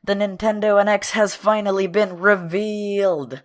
the Nintendo NX has finally been revealed!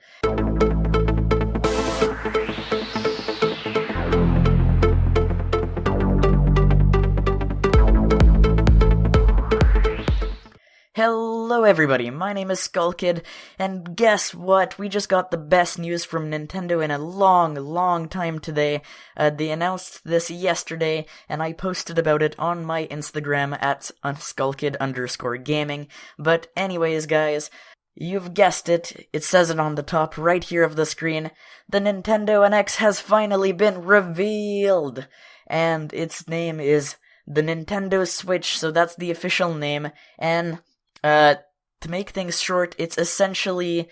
Hello everybody, my name is SkullKid, and guess what? We just got the best news from Nintendo in a long time today. They announced this yesterday, and I posted about it on my Instagram at SkullKid_gaming. But anyways guys, you've guessed it, it says it on the top right here of the screen. The Nintendo NX has finally been revealed! And its name is the Nintendo Switch, so that's the official name, and to make things short, it's essentially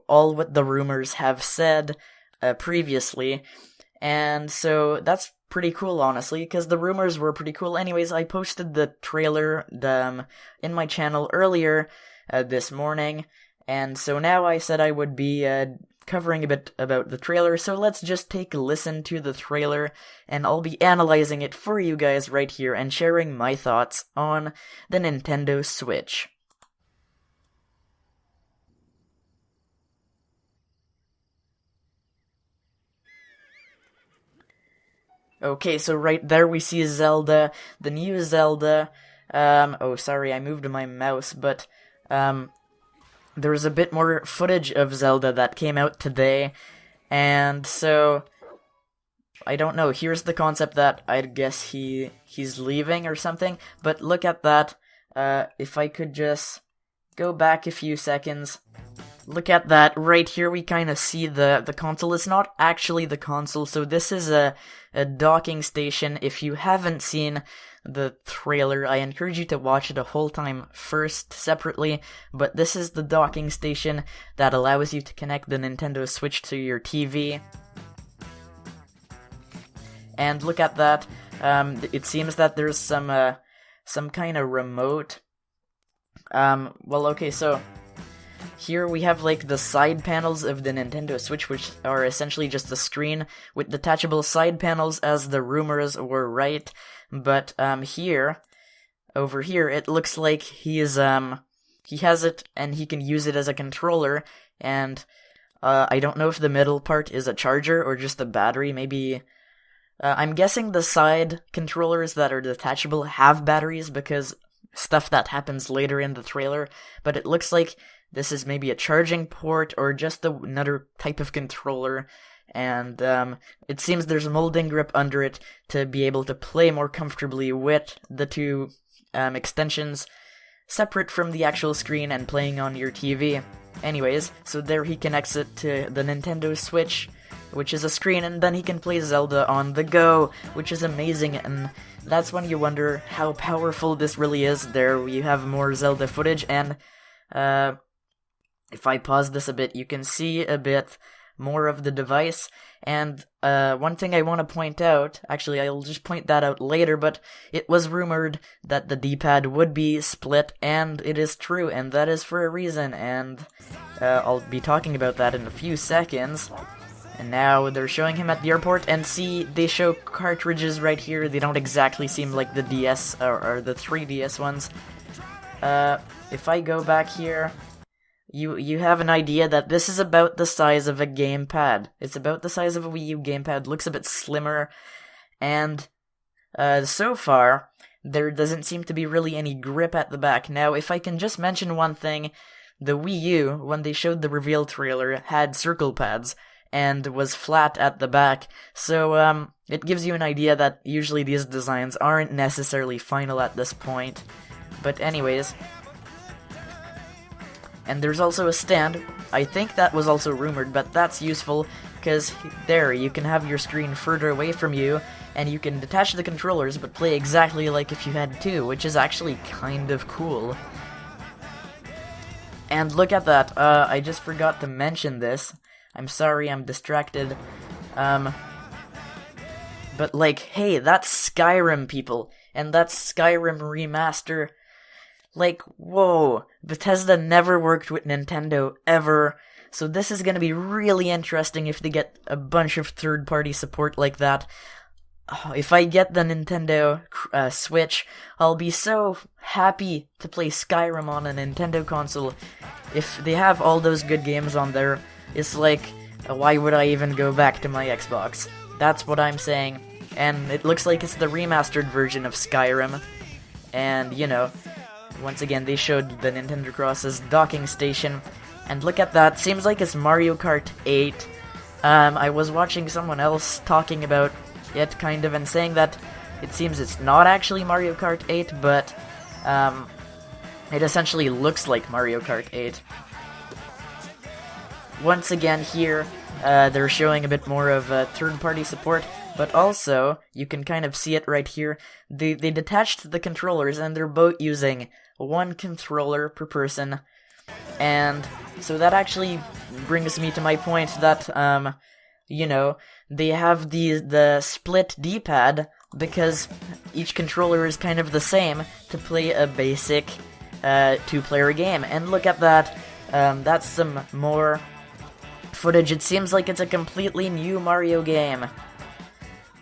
all what the rumors have said previously, and so that's pretty cool, honestly, because the rumors were pretty cool. Anyways, I posted the trailer in my channel earlier this morning, and so now I said I would be covering a bit about the trailer, so let's just take a listen to the trailer, and I'll be analyzing it for you guys right here and sharing my thoughts on the Nintendo Switch. Okay, so right there we see Zelda, the new Zelda. Oh, sorry, I moved my mouse, but there's a bit more footage of Zelda that came out today, and so I don't know. Here's the concept that I guess he's leaving or something. But look at that. If I could just go back a few seconds. Look at that, right here we kind of see the console. It's not actually the console, so this is a docking station. If you haven't seen the trailer, I encourage you to watch it a whole time first, separately, but this is the docking station that allows you to connect the Nintendo Switch to your TV. And look at that, it seems that there's some kind of remote. Well, okay, so here we have like the side panels of the Nintendo Switch, which are essentially just a screen with detachable side panels, as the rumors were right. But over here, it looks like he has it and he can use it as a controller. And I don't know if the middle part is a charger or just a battery. Maybe I'm guessing the side controllers that are detachable have batteries, because stuff that happens later in the trailer. But it looks like this is maybe a charging port or just another type of controller, and it seems there's a molding grip under it to be able to play more comfortably with the two extensions separate from the actual screen and playing on your TV. Anyways, so there he connects it to the Nintendo Switch, which is a screen, and then he can play Zelda on the go, which is amazing, and that's when you wonder how powerful this really is. There we have more Zelda footage, and if I pause this a bit, you can see a bit more of the device, and one thing I want to point out, actually I'll just point that out later, but it was rumored that the D-pad would be split, and it is true, and that is for a reason, and I'll be talking about that in a few seconds. And now they're showing him at the airport, and see, they show cartridges right here. They don't exactly seem like the DS, or the 3DS ones. If I go back here, you have an idea that this is about the size of a gamepad. It's about the size of a Wii U gamepad, looks a bit slimmer, and so far, there doesn't seem to be really any grip at the back. Now, if I can just mention one thing, the Wii U, when they showed the reveal trailer, had circle pads, and was flat at the back, so it gives you an idea that usually these designs aren't necessarily final at this point. But anyways, and there's also a stand. I think that was also rumored, but that's useful, because there, you can have your screen further away from you, and you can detach the controllers, but play exactly like if you had two, which is actually kind of cool. And look at that, I just forgot to mention this. I'm sorry, I'm distracted. But like, hey, that's Skyrim, people, and that's Skyrim Remaster. Like, whoa, Bethesda never worked with Nintendo, ever, so this is gonna be really interesting if they get a bunch of third-party support like that. if I get the Nintendo Switch, I'll be so happy to play Skyrim on a Nintendo console. If they have all those good games on there, it's like, why would I even go back to my Xbox? That's what I'm saying. And it looks like it's the remastered version of Skyrim. And, you know, once again, they showed the Nintendo Cross's docking station. And look at that, seems like it's Mario Kart 8. I was watching someone else talking about it, kind of, and saying that it seems it's not actually Mario Kart 8, but it essentially looks like Mario Kart 8. Once again here, they're showing a bit more of third-party support, but also, you can kind of see it right here, they detached the controllers, and they're both using one controller per person, and so that actually brings me to my point that, you know, they have the split D-pad because each controller is kind of the same to play a basic two-player game. And look at that, that's some more footage. It seems like it's a completely new Mario game,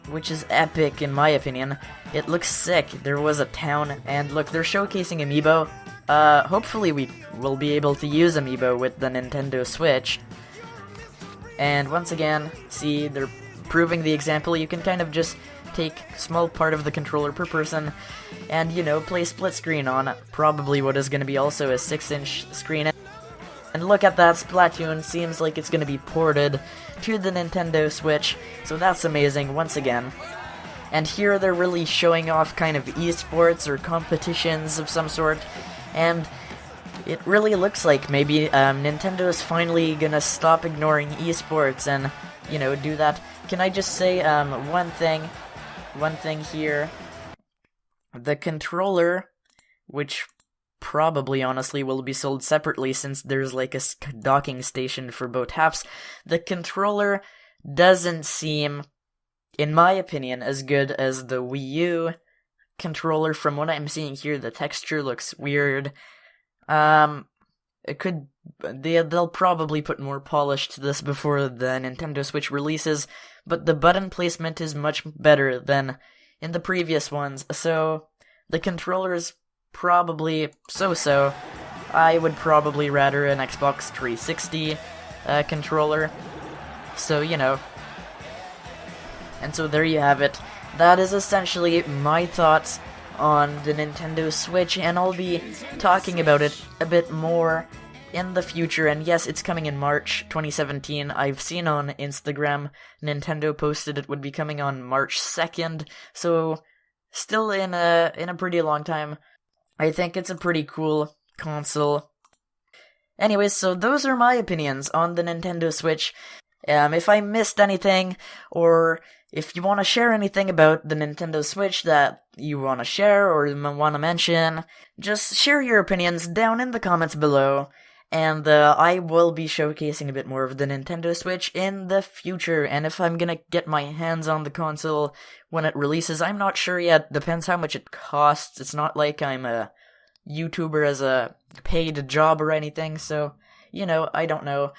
which is epic in my opinion. It looks sick. There was a town, and look, they're showcasing Amiibo. Hopefully we will be able to use Amiibo with the Nintendo Switch. And once again, see, they're proving the example. You can kind of just take a small part of the controller per person and, you know, play split screen on probably what is going to be also a 6-inch screen. And look at that, Splatoon seems like it's going to be ported to the Nintendo Switch, so that's amazing once again. And here they're really showing off kind of esports or competitions of some sort, and it really looks like maybe Nintendo is finally gonna stop ignoring esports and, you know, do that. Can I just say one thing here? The controller, which probably honestly will be sold separately since there's like a docking station for both halves, the controller doesn't seem, in my opinion, as good as the Wii U controller. From what I'm seeing here, the texture looks weird. They'll probably put more polish to this before the Nintendo Switch releases, but the button placement is much better than in the previous ones, so the controller's probably so-so. I would probably rather an Xbox 360 controller, so, you know. And so there you have it. That is essentially my thoughts on the Nintendo Switch, and I'll be talking about it a bit more in the future. And yes, it's coming in March 2017. I've seen on Instagram Nintendo posted it would be coming on March 2nd, so still in a pretty long time. I think it's a pretty cool console. Anyways, so those are my opinions on the Nintendo Switch. If I missed anything, or if you want to share anything about the Nintendo Switch that you want to share or want to mention, just share your opinions down in the comments below, and I will be showcasing a bit more of the Nintendo Switch in the future. And if I'm gonna get my hands on the console when it releases, I'm not sure yet. Depends how much it costs. It's not like I'm a YouTuber as a paid job or anything, so, you know, I don't know.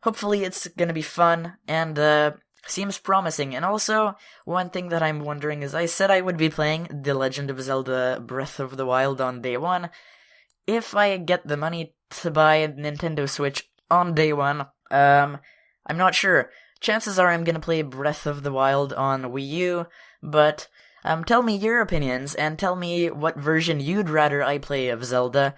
Hopefully it's gonna be fun, and seems promising. And also, one thing that I'm wondering is, I said I would be playing The Legend of Zelda Breath of the Wild on day one. If I get the money to buy a Nintendo Switch on day one, I'm not sure. Chances are I'm gonna play Breath of the Wild on Wii U, but tell me your opinions, and tell me what version you'd rather I play of Zelda.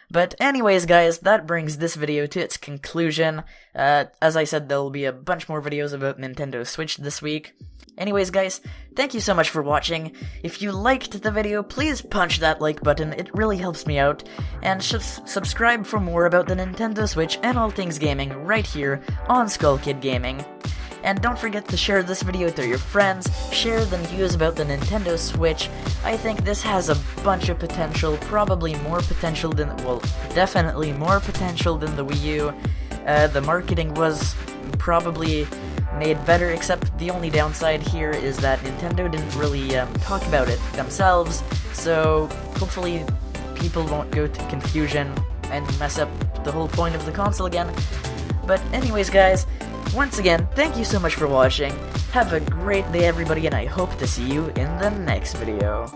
But anyways, guys, that brings this video to its conclusion. As I said, there'll be a bunch more videos about Nintendo Switch this week. Anyways, guys, thank you so much for watching. If you liked the video, please punch that like button, it really helps me out. And subscribe for more about the Nintendo Switch and all things gaming right here on Skull Kid Gaming. And don't forget to share this video to your friends, share the news about the Nintendo Switch. I think this has a bunch of potential, probably more potential than, well, definitely more potential than the Wii U. The marketing was probably made better, except the only downside here is that Nintendo didn't really talk about it themselves, so hopefully people won't go to confusion and mess up the whole point of the console again. But anyways, guys, once again, thank you so much for watching. Have a great day, everybody, and I hope to see you in the next video.